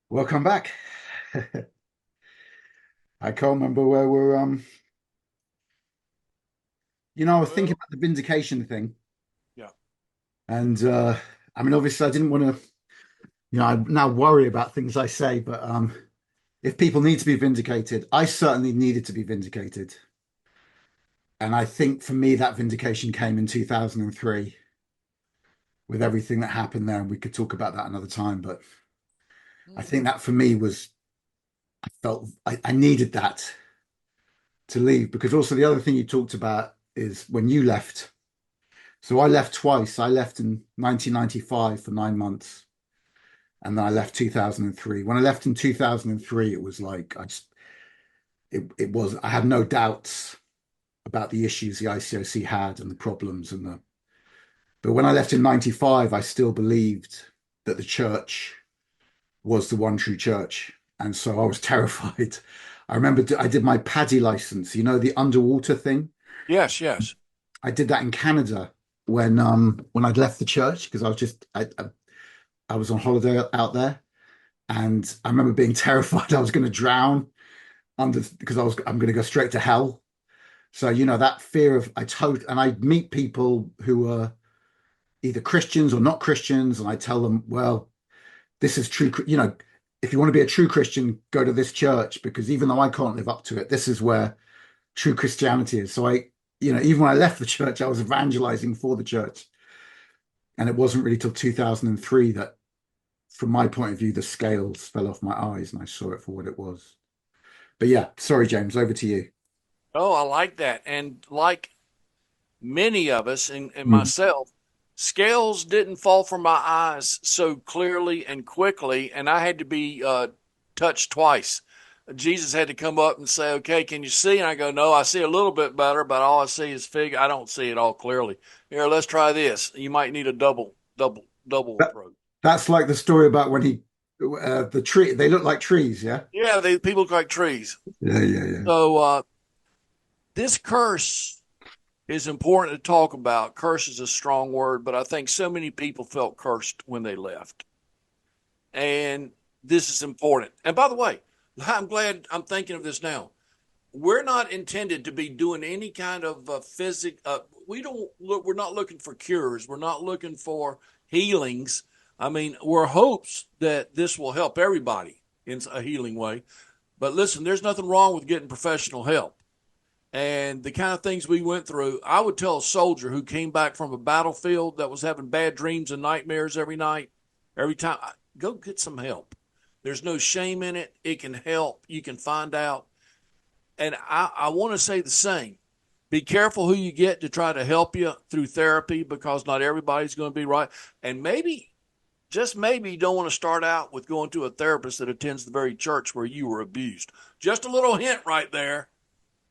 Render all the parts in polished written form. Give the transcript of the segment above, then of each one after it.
Welcome back. I can't remember where we're I was thinking Well, about the vindication thing. yeah. And I mean obviously I didn't want to, I now worry about things I say, but if people need to be vindicated, I certainly needed to be vindicated. And I think for me that vindication came in 2003 with everything that happened there. And we could talk about that another time, but I Hmm. think that for me was I felt I needed that to leave because also the other thing you talked about is when you left. So I left twice. I left in 1995 for 9 months, and then I left 2003. When I left in 2003, it was like it was I had no doubts about the issues the ICOC had and the problems but when I left in 95, I still believed that the church was the one true church. And so I was terrified. I remember I did my PADI license, the underwater thing. Yes, yes. I did that in Canada when I'd left the church because I was on holiday out there, and I remember being terrified I was going to drown under because I'm going to go straight to hell. So that fear of and I meet people who are either Christians or not Christians, and I tell them, well, this is true. If you want to be a true Christian, go to this church because even though I can't live up to it, this is where true Christianity is. So even when I left the church, I was evangelizing for the church, and it wasn't really till 2003 that from my point of view, the scales fell off my eyes and I saw it for what it was. But yeah, sorry, James, over to you. Oh, I like that. And like many of us and Mm. myself, scales didn't fall from my eyes so clearly and quickly, and I had to be touched twice. Jesus had to come up and say, "Okay, can you see?" And I go, "No, I see a little bit better, but all I see is fig. I don't see it all clearly. Here, let's try this. You might need a double That, approach." that's like the story about when the tree, they look like trees, yeah? Yeah, people look like trees. Yeah, yeah, yeah. So this curse is important to talk about. Curse is a strong word, but I think so many people felt cursed when they left. And this is important. And by the way, I'm glad I'm thinking of this now. We're not intended to be doing any kind of we don't look, we're not looking for cures. We're not looking for healings. I mean, we're hopes that this will help everybody in a healing way. But listen, there's nothing wrong with getting professional help. And the kind of things we went through, I would tell a soldier who came back from a battlefield that was having bad dreams and nightmares every night, every time, go get some help. There's no shame in it. It can help. You can find out. And I want to say the same. Be careful who you get to try to help you through therapy because not everybody's going to be right. And maybe, just maybe, you don't want to start out with going to a therapist that attends the very church where you were abused. Just a little hint right there.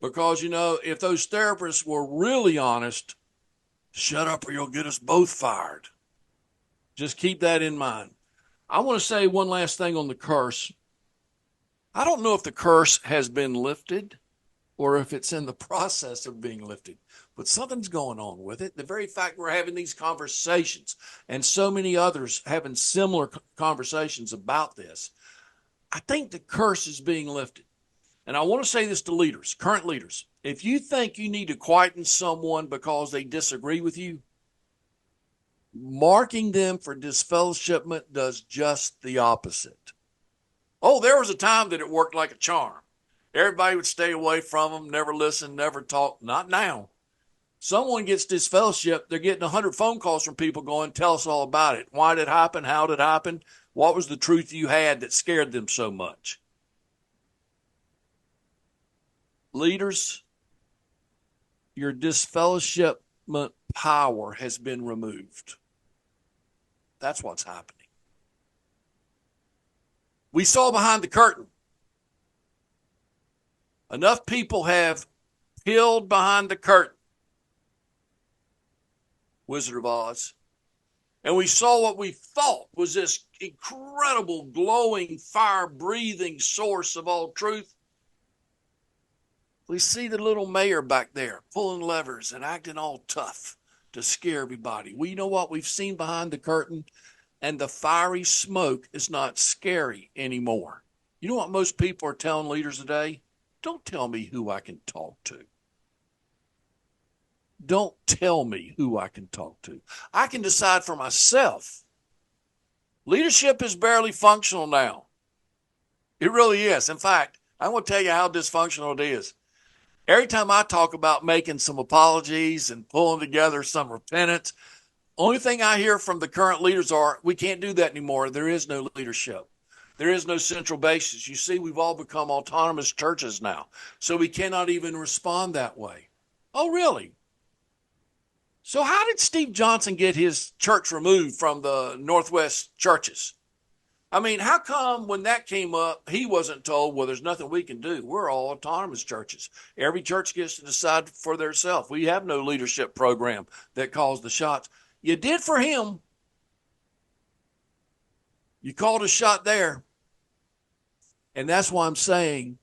Because, if those therapists were really honest, shut up or you'll get us both fired. Just keep that in mind. I want to say one last thing on the curse. I don't know if the curse has been lifted or if it's in the process of being lifted, but something's going on with it. The very fact we're having these conversations and so many others having similar conversations about this, I think the curse is being lifted. And I want to say this to leaders, current leaders. If you think you need to quieten someone because they disagree with you, marking them for disfellowshipment does just the opposite. Oh, there was a time that it worked like a charm. Everybody would stay away from them, never listen, never talk. Not now. Someone gets disfellowship, they're getting 100 phone calls from people going, tell us all about it. Why did it happen? How did it happen? What was the truth you had that scared them so much? Leaders, your disfellowshipment power has been removed. That's what's happening. We saw behind the curtain. Enough people have peeled behind the curtain, Wizard of Oz, and we saw what we thought was this incredible, glowing, fire breathing source of all truth. We see the little mayor back there pulling levers and acting all tough to scare everybody. Well, you know what we've seen behind the curtain? and the fiery smoke is not scary anymore. You know what most people are telling leaders today? Don't tell me who I can talk to. Don't tell me who I can talk to. I can decide for myself. Leadership is barely functional now. It really is. In fact, I want to tell you how dysfunctional it is. Every time I talk about making some apologies and pulling together some repentance, only thing I hear from the current leaders are, we can't do that anymore. There is no leadership. There is no central basis. You see, we've all become autonomous churches now, so we cannot even respond that way. Oh, really? So how did Steve Johnson get his church removed from the Northwest churches? I mean, how come when that came up, he wasn't told, well, there's nothing we can do. We're all autonomous churches. Every church gets to decide for themselves. We have no leadership program that calls the shots. You did for him. You called a shot there. And that's why I'm saying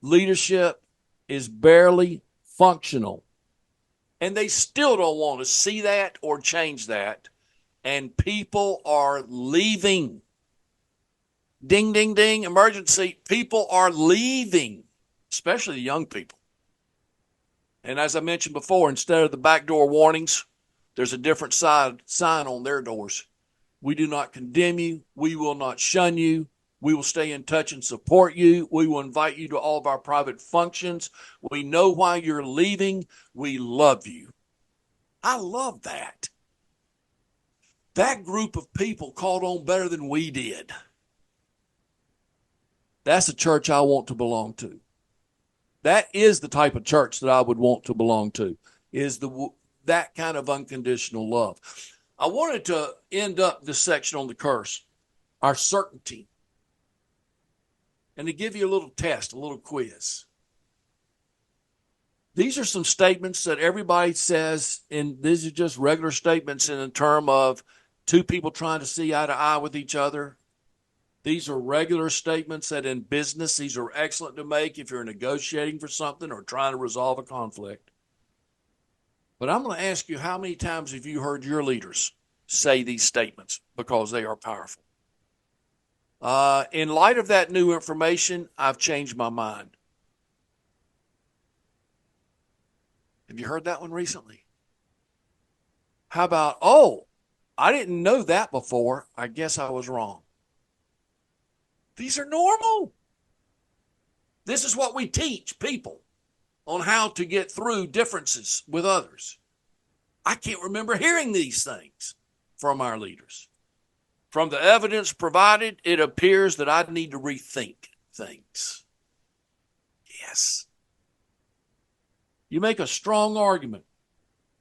leadership is barely functional. And they still don't want to see that or change that. And people are leaving. Ding, ding, ding, emergency. People are leaving, especially the young people. And as I mentioned before, instead of the backdoor warnings, there's a different sign on their doors. We do not condemn you. We will not shun you. We will stay in touch and support you. We will invite you to all of our private functions. We know why you're leaving. We love you. I love that. That group of people caught on better than we did. That's a church I want to belong to. That is the type of church that I would want to belong to, is that kind of unconditional love. I wanted to end up this section on the curse, our certainty, and to give you a little test, a little quiz. These are some statements that everybody says, and these are just regular statements in the term of two people trying to see eye to eye with each other. These are regular statements that in business, these are excellent to make if you're negotiating for something or trying to resolve a conflict. But I'm going to ask you, how many times have you heard your leaders say these statements? Because they are powerful. In light of that new information, I've changed my mind. Have you heard that one recently? How about, oh, I didn't know that before. I guess I was wrong. These are normal. This is what we teach people on how to get through differences with others. I can't remember hearing these things from our leaders. From the evidence provided, it appears that I need to rethink things. Yes. You make a strong argument.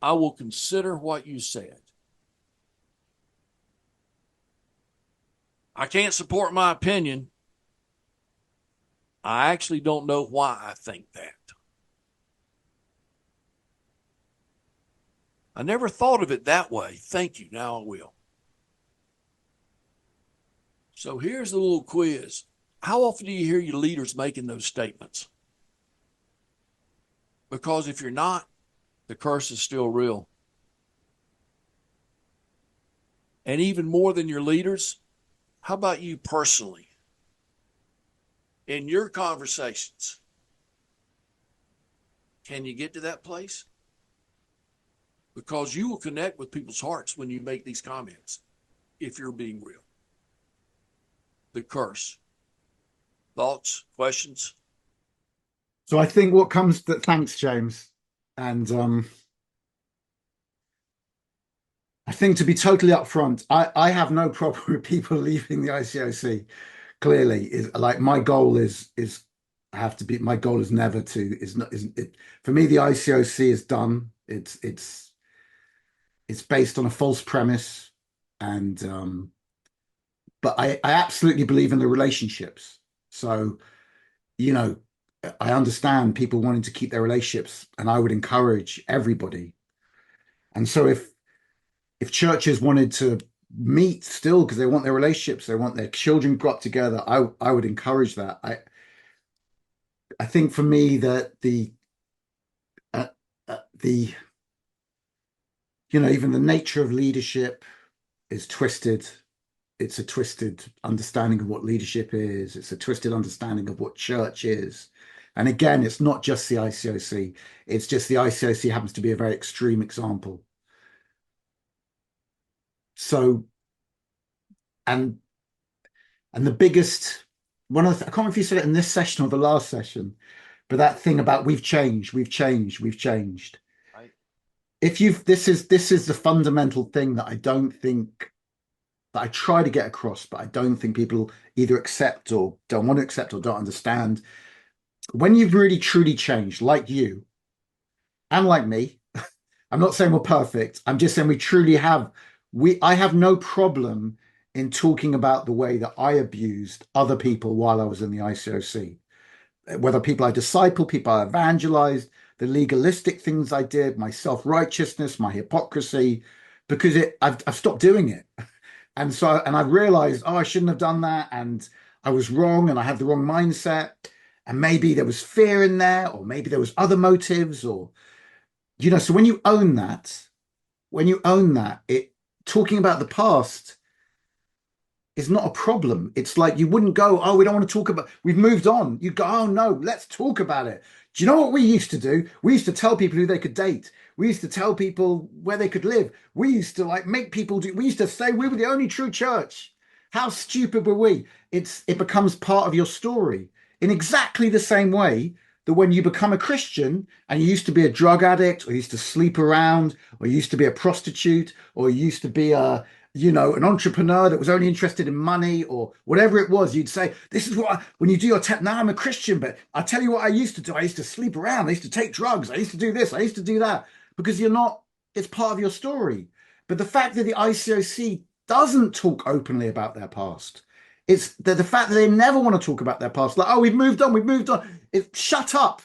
I will consider what you said. I can't support my opinion. I actually don't know why I think that. I never thought of it that way. Thank you. Now I will. So here's the little quiz. How often do you hear your leaders making those statements? Because if you're not, the curse is still real. And even more than your leaders, how about you personally? In your conversations, can you get to that place? Because you will connect with people's hearts when you make these comments, if you're being real. The curse. Thoughts, questions? So I think what comes to, thanks, James. And I think, to be totally upfront, I have no problem with people leaving the ICOC. Clearly, is like my goal is I have to be, my goal is never to, is not, is it, for me, the ICOC is done. It's based on a false premise. And but I absolutely believe in the relationships. So, you know, I understand people wanting to keep their relationships, and I would encourage everybody. And so if churches wanted to meet still because they want their relationships, they want their children brought together, I would encourage that. I think for me that the you know, even the nature of leadership is twisted. it's a twisted understanding of what leadership is. It's a twisted understanding of what church is. And again, it's not just the ICOC. It's just the ICOC happens to be a very extreme example. So, and and the biggest one of the, I can't remember if you said it in this session or the last session, but that thing about we've changed, we've changed, we've changed. Right. If you've this is the fundamental thing that I don't think that I try to get across, but I don't think people either accept or don't want to accept or don't understand. When you've really truly changed, like you and like me, I'm not saying we're perfect. I'm just saying we truly have. I have no problem in talking about the way that I abused other people while I was in the ICOC, whether people I discipled, people I evangelized, the legalistic things I did, my self-righteousness, my hypocrisy, because I've stopped doing it. And I realized, oh, I shouldn't have done that, and I was wrong, and I had the wrong mindset, and maybe there was fear in there, or maybe there was other motives, or so when you own that, it talking about the past is not a problem. It's like you wouldn't go, oh, we don't want to talk about, we've moved on. You go, oh no, let's talk about it. Do you know what we used to do? We used to tell people who they could date. We used to tell people where they could live. We used to like make people do, we used to say we were the only true church. How stupid were we? It becomes part of your story in exactly the same way that when you become a Christian and you used to be a drug addict or you used to sleep around or you used to be a prostitute or you used to be an entrepreneur that was only interested in money or whatever it was, you'd say, this is what, when you do your now I'm a Christian, but I tell you what I used to do. I used to sleep around. I used to take drugs. I used to do this. I used to do that because it's part of your story. But the fact that the ICOC doesn't talk openly about their past, it's the fact that they never want to talk about their past, like, oh, we've moved on, we've moved on. Shut up,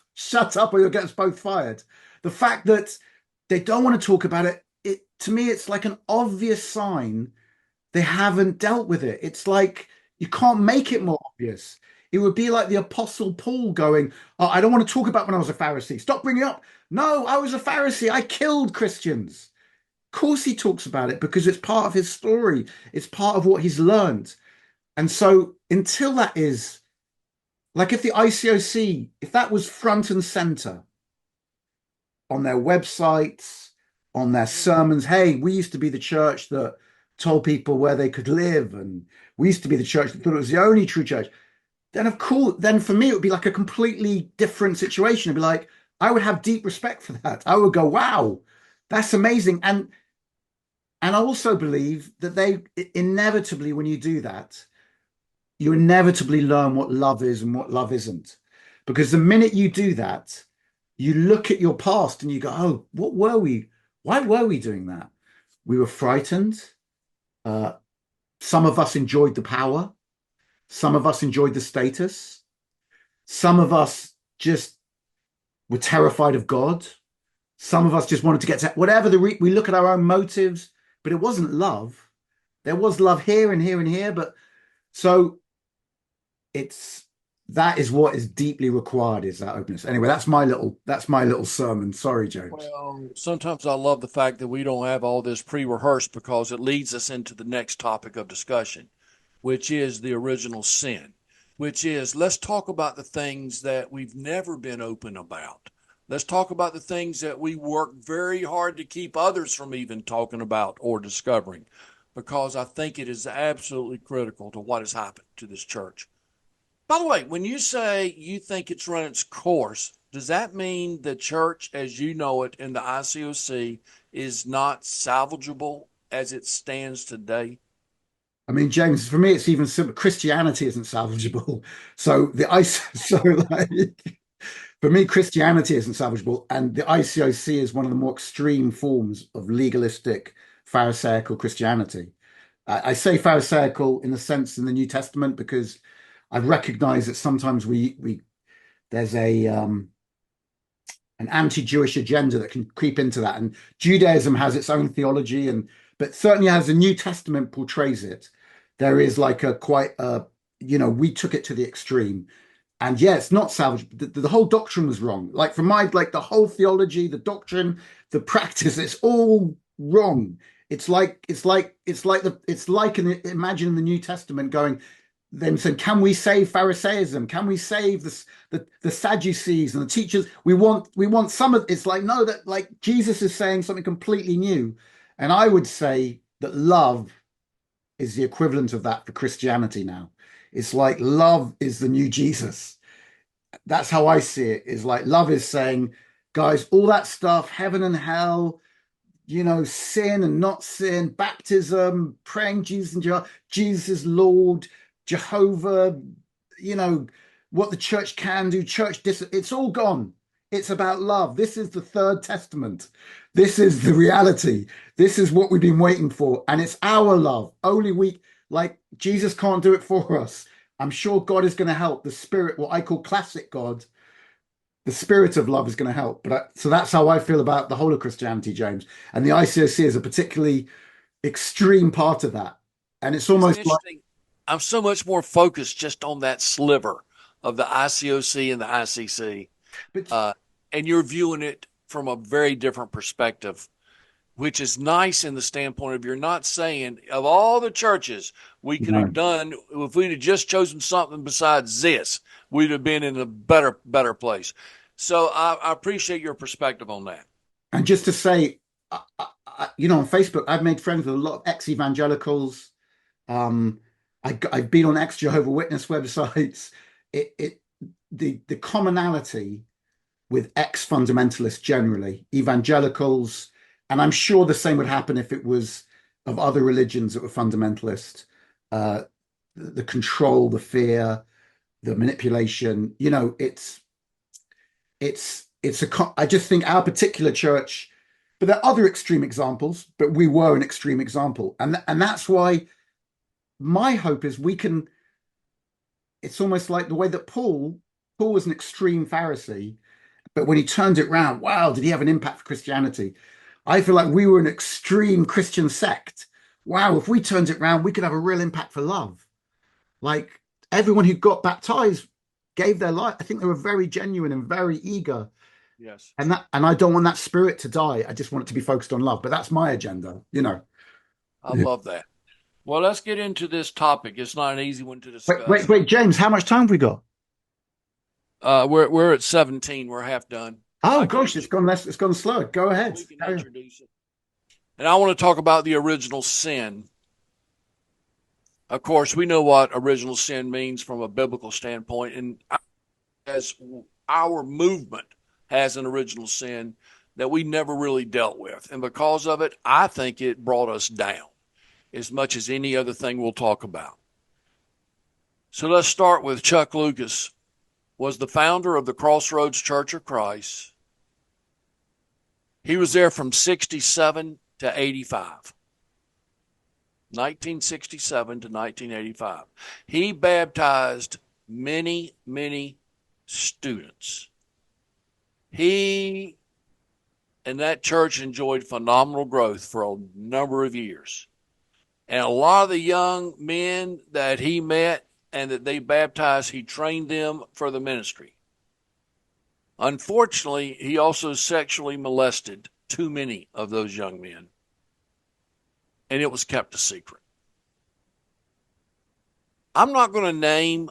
or you'll get us both fired. The fact that they don't want to talk about it, to me, it's like an obvious sign they haven't dealt with it. It's like you can't make it more obvious. It would be like the Apostle Paul going, oh, I don't want to talk about when I was a Pharisee. Stop bringing it up. No, I was a Pharisee. I killed Christians. Of course, he talks about it because it's part of his story. It's part of what he's learned. And so until that is, like if the ICOC, if that was front and center on their websites, on their sermons, hey, we used to be the church that told people where they could live, and we used to be the church that thought it was the only true church, then of course, then for me, it would be like a completely different situation. It'd be like, I would have deep respect for that. I would go, wow, that's amazing. And I also believe that they inevitably, when you do that, you inevitably learn what love is and what love isn't. Because the minute you do that, you look at your past and you go, oh, what were we? Why were we doing that? We were frightened. Uh, some of us enjoyed the power. Some of us enjoyed the status. Some of us just were terrified of God. Some of us just wanted to get to whatever we look at our own motives, but it wasn't love. There was love here and here and here, but so that is what is deeply required, is that openness. Anyway, that's my little sermon. Sorry, James. Well, sometimes I love the fact that we don't have all this pre-rehearsed because it leads us into the next topic of discussion, which is the original sin, which is let's talk about the things that we've never been open about. Let's talk about the things that we work very hard to keep others from even talking about or discovering, because I think it is absolutely critical to what has happened to this church. By the way, when you say you think it's run its course, does that mean the church as you know it in the ICOC is not salvageable as it stands today? I mean, James, for me, it's even simple. Christianity isn't salvageable. So so like, for me, Christianity isn't salvageable, and the ICOC is one of the more extreme forms of legalistic Pharisaical Christianity. I say Pharisaical in the sense in the New Testament because I recognize that sometimes we there's an anti-Jewish agenda that can creep into that, and Judaism has its own theology, but certainly as the New Testament portrays it, there is like a quite we took it to the extreme. And yeah, it's not salvageable. The whole doctrine was wrong. Like the whole theology, the doctrine, the practice, it's all wrong. imagine the New Testament going, then saying, can we save Pharisaism? Can we save the Sadducees and the teachers? We want some of it's like, no, that like Jesus is saying something completely new. And I would say that love is the equivalent of that for Christianity now. It's like love is the new Jesus. That's how I see it. Is like love is saying, guys, all that stuff, heaven and hell, sin and not sin, baptism, praying Jesus and Jesus is Lord, Jehovah, you know, what the church can do, it's all gone. It's about love. This is the third testament. This is the reality. This is what we've been waiting for. And it's our love. Only like Jesus can't do it for us. I'm sure God is going to help the spirit, what I call classic God, the spirit of love is going to help. So that's how I feel about the whole of Christianity, James. And the ICOC is a particularly extreme part of that. And it's It's almost like, interesting. I'm so much more focused just on that sliver of the ICOC and the ICC, but uh, and you're viewing it from a very different perspective, which is nice in the standpoint of you're not saying of all the churches we could have no. done if we'd have just chosen something besides this, we'd have been in a better place. So I appreciate your perspective on that. And just to say, on Facebook, I've made friends with a lot of ex-evangelicals. Um, I've been on ex-Jehovah Witness websites. The commonality with ex-fundamentalists generally, evangelicals, and I'm sure the same would happen if it was of other religions that were fundamentalist. Uh, the control, the fear, the manipulation. I just think our particular church, but there are other extreme examples, but we were an extreme example. And that's why my hope is it's almost like the way that Paul was an extreme Pharisee, but when he turned it round, wow, did he have an impact for Christianity? I feel like we were an extreme Christian sect. Wow, if we turned it round, we could have a real impact for love. Like everyone who got baptized gave their life. I think they were very genuine and very eager. Yes. And I don't want that spirit to die. I just want it to be focused on love. But that's my agenda. I Yeah. love that. Well, let's get into this topic. It's not an easy one to Wait, discuss. wait, wait, James, how much time have we got? We're at 17. We're half done. Oh I can gosh, it's gone slower. Go ahead. we can introduce it, and I want to talk about the original sin. Of course, we know what original sin means from a biblical standpoint, and as our movement has an original sin that we never really dealt with, and because of it, I think it brought us down as much as any other thing we'll talk about. So let's start with Chuck Lucas, was the founder of the Crossroads Church of Christ. He was there from 67 to 85. 1967 to 1985. He baptized many, many students. He and that church enjoyed phenomenal growth for a number of years. And a lot of the young men that he met and that they baptized, he trained them for the ministry. Unfortunately, he also sexually molested too many of those young men, and it was kept a secret. I'm not going to name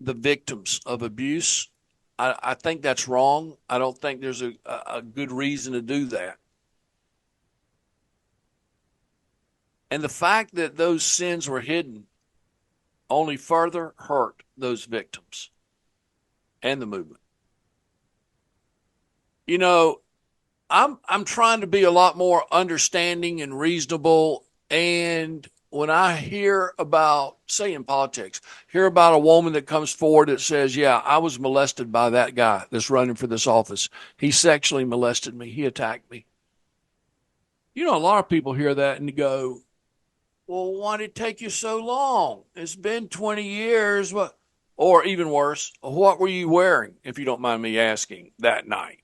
the victims of abuse. I think that's wrong. I don't think there's a good reason to do that. And the fact that those sins were hidden only further hurt those victims and the movement. You know, I'm trying to be a lot more understanding and reasonable. And when I hear about, say in politics, hear about a woman that comes forward that says, yeah, I was molested by that guy that's running for this office. He sexually molested me. He attacked me. You know, a lot of people hear that and go, well, why did it take you so long? It's been 20 years. Or even worse, what were you wearing, if you don't mind me asking, that night?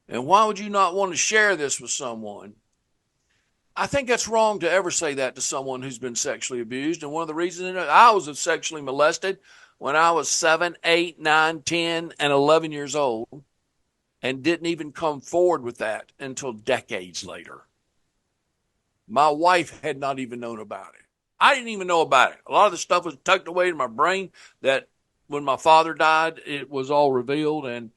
And why would you not want to share this with someone? I think that's wrong to ever say that to someone who's been sexually abused. And one of the reasons I was sexually molested when I was 7, 8, 9, 10, and 11 years old, and didn't even come forward with that until decades later. My wife had not even known about it. I didn't even know about it. A lot of the stuff was tucked away in my brain that when my father died, it was all revealed. And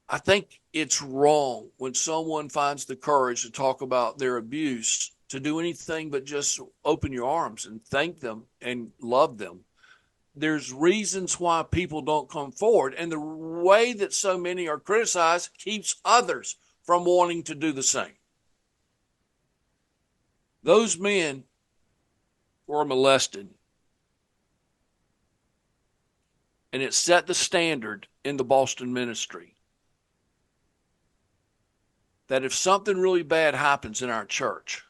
I think it's wrong when someone finds the courage to talk about their abuse, to do anything but just open your arms and thank them and love them. There's reasons why people don't come forward. And the way that so many are criticized keeps others from wanting to do the same. Those men were molested. And it set the standard in the Boston ministry that if something really bad happens in our church,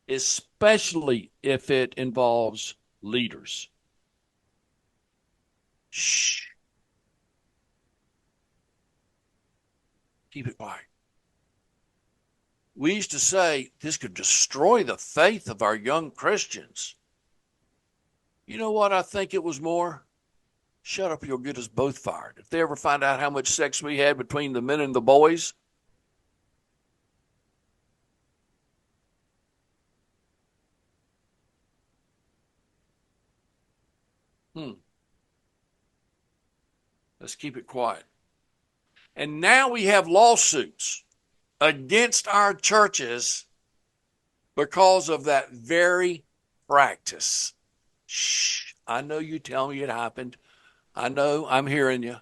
especially if it involves leaders, shh, keep it quiet. We used to say this could destroy the faith of our young Christians. You know what? I think it was more, shut up, you'll get us both fired. If they ever find out how much sex we had between the men and the boys, let's keep it quiet. And now we have lawsuits against our churches because of that very practice. Shh, I know you tell me it happened. I know I'm hearing you,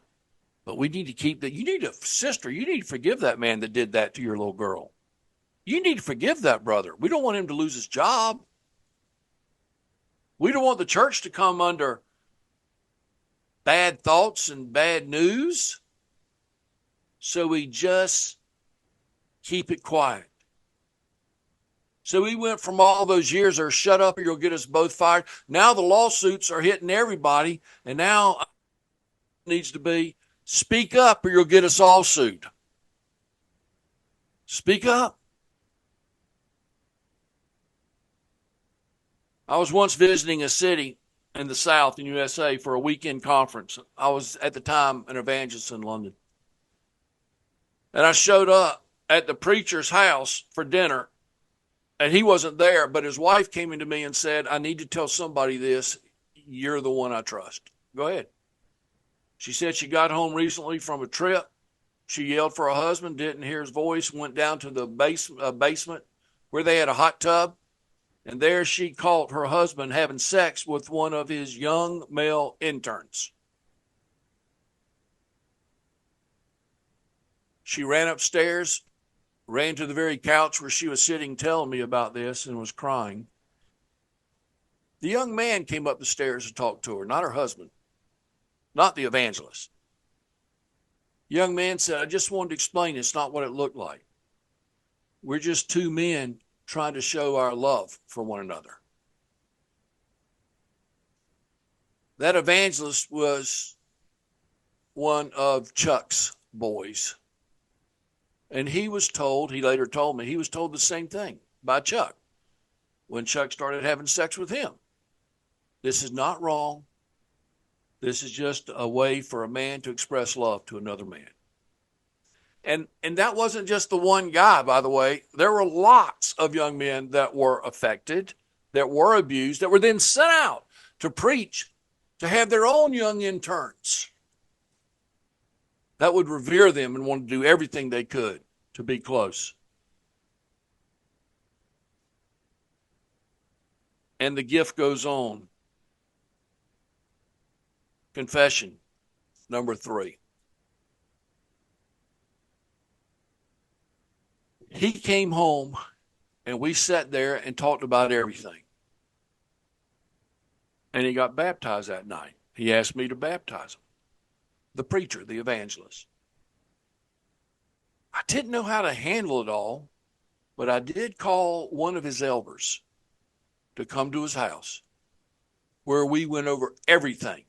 but we need to keep that. You need to, sister, you need to forgive that man that did that to your little girl. You need to forgive that brother. We don't want him to lose his job. We don't want the church to come under bad thoughts and bad news. So we just keep it quiet. So we went from all those years of shut up or you'll get us both fired. Now the lawsuits are hitting everybody. And now it needs to be speak up or you'll get us all sued. Speak up. I was once visiting a city in the South in USA for a weekend conference. I was at the time an evangelist in London. And I showed up at the preacher's house for dinner, and he wasn't there, but his wife came into me and said, I need to tell somebody this. You're the one I trust. Go ahead. She said she got home recently from a trip. She yelled for her husband, didn't hear his voice, went down to the basement where they had a hot tub, and there she caught her husband having sex with one of his young male interns. She ran upstairs, ran to the very couch where she was sitting telling me about this and was crying. The young man came up the stairs to talk to her, not her husband, not the evangelist. The young man said, I just wanted to explain it's not what it looked like. We're just two men trying to show our love for one another. That evangelist was one of Chuck's boys. And he was told, he later told me, he was told the same thing by Chuck when Chuck started having sex with him. This is not wrong. This is just a way for a man to express love to another man. And that wasn't just the one guy, by the way. There were lots of young men that were affected, that were abused, that were then sent out to preach, to have their own young interns that would revere them and want to do everything they could to be close. And the gift goes on. Confession, number 3. He came home and we sat there and talked about everything. And he got baptized that night. He asked me to baptize him. The preacher, the evangelist. I didn't know how to handle it all, but I did call one of his elders to come to his house where we went over everything,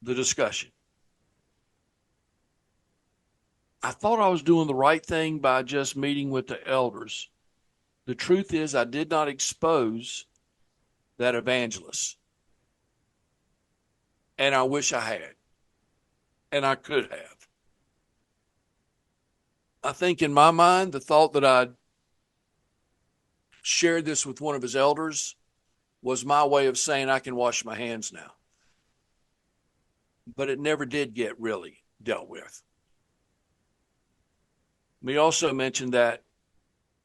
the discussion. I thought I was doing the right thing by just meeting with the elders. The truth is I did not expose that evangelist. And I wish I had. And I could have. I think in my mind, the thought that I'd shared this with one of his elders was my way of saying I can wash my hands now. But it never did get really dealt with. We also mentioned that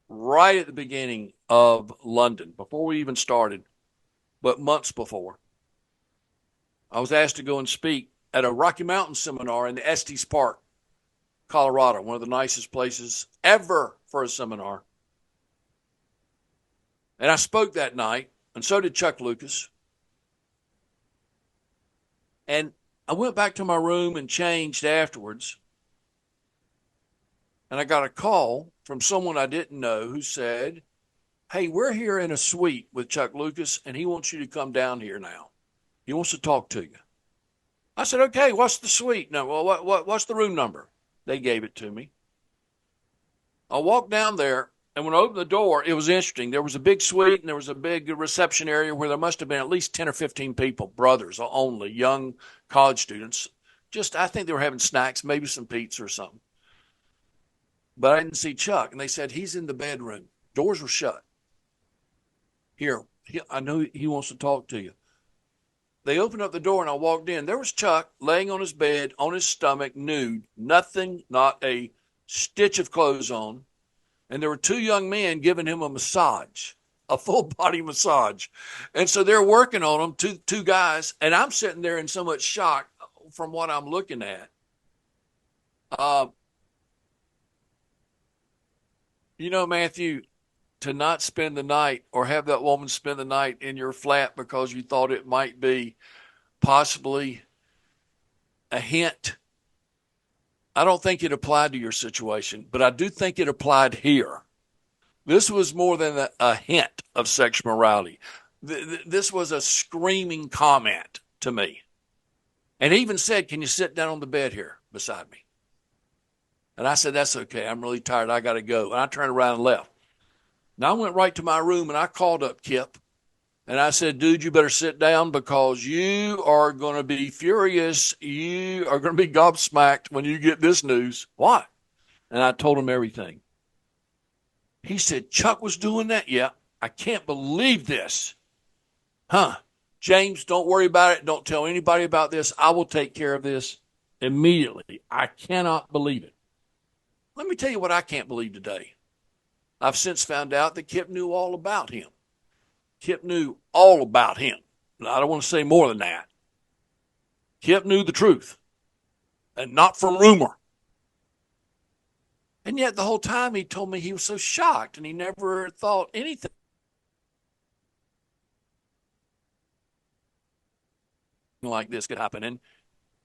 right at the beginning of London, before we even started, but months before, I was asked to go and speak at a Rocky Mountain seminar in the Estes Park, Colorado, one of the nicest places ever for a seminar. And I spoke that night, and so did Chuck Lucas. And I went back to my room and changed afterwards. And I got a call from someone I didn't know who said, "Hey, we're here in a suite with Chuck Lucas, and he wants you to come down here now. He wants to talk to you." I said, "Okay, what's the suite? No, well, what's the room number?" They gave it to me. I walked down there, and when I opened the door, it was interesting. There was a big suite, and there was a big reception area where there must have been at least 10 or 15 people, brothers only, young college students. Just, I think they were having snacks, maybe some pizza or something. But I didn't see Chuck, and they said, "He's in the bedroom. Doors were shut. Here, I know he wants to talk to you." They opened up the door, and I walked in. There was Chuck laying on his bed, on his stomach, nude, nothing, not a stitch of clothes on. And there were two young men giving him a massage, a full body massage. And so they're working on him, two guys, and I'm sitting there in so much shock from what I'm looking at. Matthew, to not spend the night or have that woman spend the night in your flat because you thought it might be possibly a hint. I don't think it applied to your situation, but I do think it applied here. This was more than a hint of sexual morality. This was a screaming comment to me. And he even said, "Can you sit down on the bed here beside me?" And I said, "That's okay. I'm really tired. I got to go." And I turned around and left. Now I went right to my room and I called up Kip. And I said, "Dude, you better sit down because you are going to be furious. You are going to be gobsmacked when you get this news." "What?" And I told him everything. He said, "Chuck was doing that?" "Yeah." "I can't believe this." "Huh. James, don't worry about it. Don't tell anybody about this. I will take care of this immediately." I cannot believe it. Let me tell you what I can't believe today. I've since found out that Kip knew all about him. Kip knew all about him. I don't want to say more than that. Kip knew the truth, and not from rumor. And yet the whole time he told me he was so shocked and he never thought anything like this could happen. And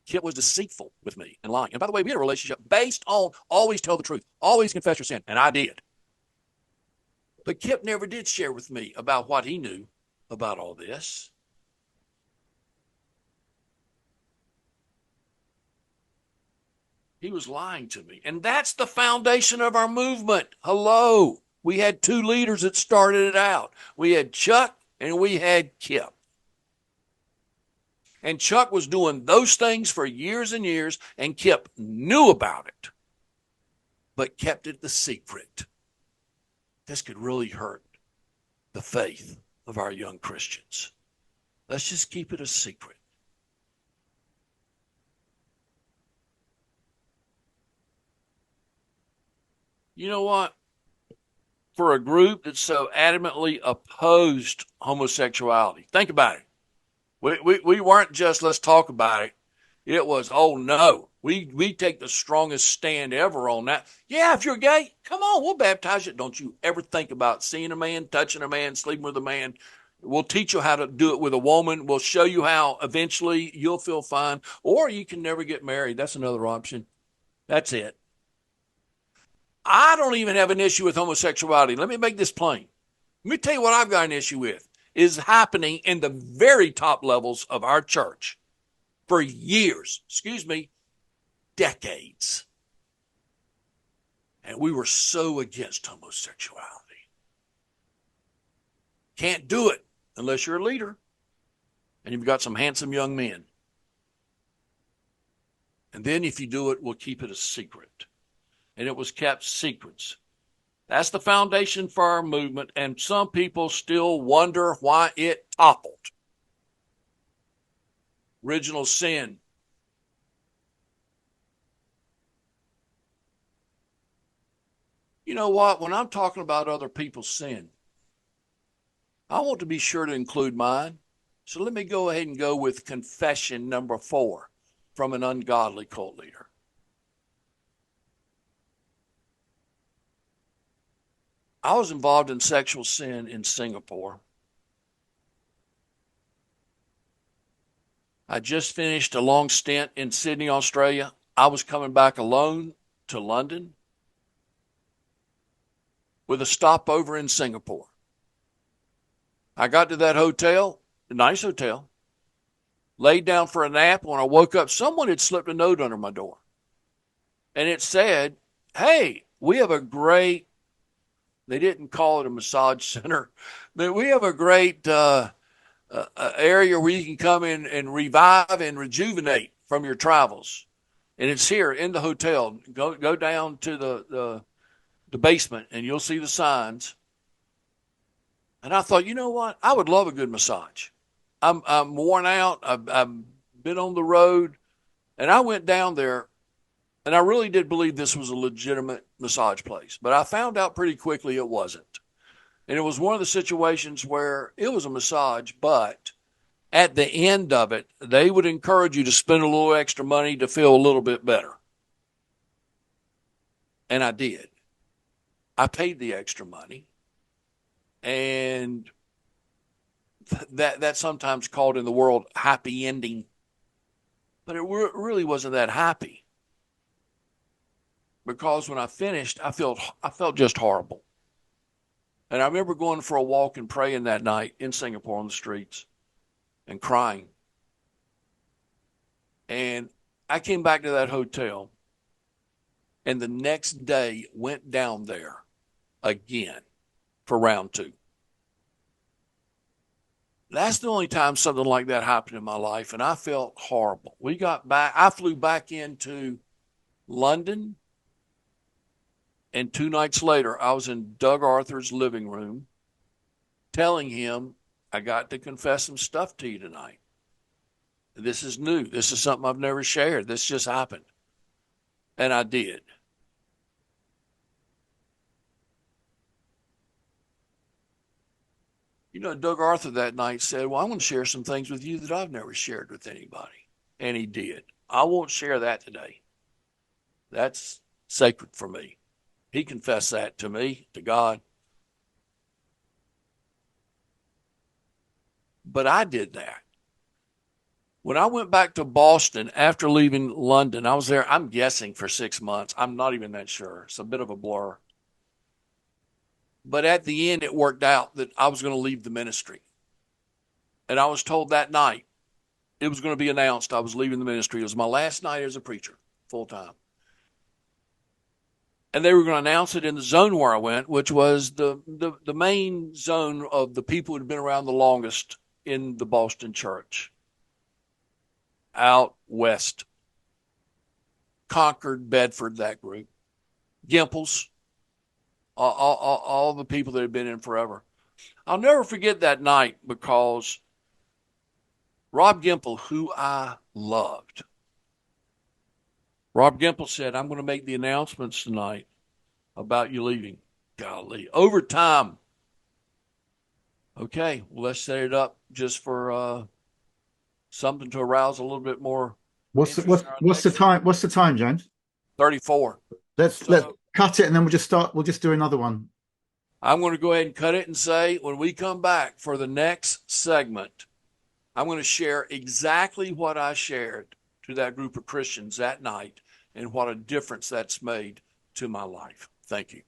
Kip was deceitful with me and lying. And by the way, we had a relationship based on always tell the truth, always confess your sin, and I did. But Kip never did share with me about what he knew about all this. He was lying to me. And that's the foundation of our movement. Hello. We had two leaders that started it out. We had Chuck and we had Kip. And Chuck was doing those things for years and years, and Kip knew about it, but kept it the secret. This could really hurt the faith of our young Christians. Let's just keep it a secret. You know what? For a group that so adamantly opposed homosexuality, think about it. We weren't just let's talk about it. It was, oh no, we take the strongest stand ever on that. Yeah, if you're gay, come on, we'll baptize you. Don't you ever think about seeing a man, touching a man, sleeping with a man. We'll teach you how to do it with a woman. We'll show you how eventually you'll feel fine. Or you can never get married. That's another option. That's it. I don't even have an issue with homosexuality. Let me make this plain. Let me tell you what I've got an issue with. Is happening in the very top levels of our church for years, decades. And we were so against homosexuality. Can't do it unless you're a leader and you've got some handsome young men. And then if you do it, we'll keep it a secret. And it was kept secrets That's the foundation for our movement, and some people still wonder why it toppled. Original sin. You know what? When I'm talking about other people's sin, I want to be sure to include mine. So let me go ahead and go with confession number 4 from an ungodly cult leader. I was involved in sexual sin in Singapore. I just finished a long stint in Sydney, Australia. I was coming back alone to London with a stopover in Singapore. I got to that hotel, a nice hotel, laid down for a nap. When I woke up, someone had slipped a note under my door. And it said, hey, we have a great, they didn't call it a massage center, but we have a great area where you can come in and revive and rejuvenate from your travels. And it's here in the hotel. Go down to the basement and you'll see the signs. And I thought, you know what? I would love a good massage. I'm worn out. I've been on the road. And I went down there, and I really did believe this was a legitimate massage place. But I found out pretty quickly it wasn't. And it was one of the situations where it was a massage, but at the end of it, they would encourage you to spend a little extra money to feel a little bit better. And I did. I paid the extra money. And that's sometimes called in the world happy ending. But it really wasn't that happy. Because when I finished, I felt just horrible. And I remember going for a walk and praying that night in Singapore on the streets and crying. And I came back to that hotel and the next day went down there again for round 2. That's the only time something like that happened in my life, and I felt horrible. We got back, I flew back into London, and 2 nights later, I was in Doug Arthur's living room telling him, I got to confess some stuff to you tonight. This is new. This is something I've never shared. This just happened. And I did. You know, Doug Arthur that night said, well, I'm going to share some things with you that I've never shared with anybody. And he did. I won't share that today. That's sacred for me. He confessed that to me, to God. But I did that. When I went back to Boston after leaving London, I was there, I'm guessing, for 6 months. I'm not even that sure. It's a bit of a blur. But at the end, it worked out that I was going to leave the ministry. And I was told that night it was going to be announced I was leaving the ministry. It was my last night as a preacher, full time. And they were going to announce it in the zone where I went, which was the main zone of the people who had been around the longest in the Boston church. Out west. Concord, Bedford, that group. Gimples. All the people that had been in forever. I'll never forget that night because Rob Gimple, who I loved, Rob Gimple said, I'm going to make the announcements tonight about you leaving. Golly. Overtime. Okay, well, let's set it up just for something to arouse a little bit more. What's the time? What's the time, James? 34. Let's cut it and then we'll just do another one. I'm going to go ahead and cut it and say when we come back for the next segment, I'm going to share exactly what I shared to that group of Christians that night and what a difference that's made to my life. Thank you.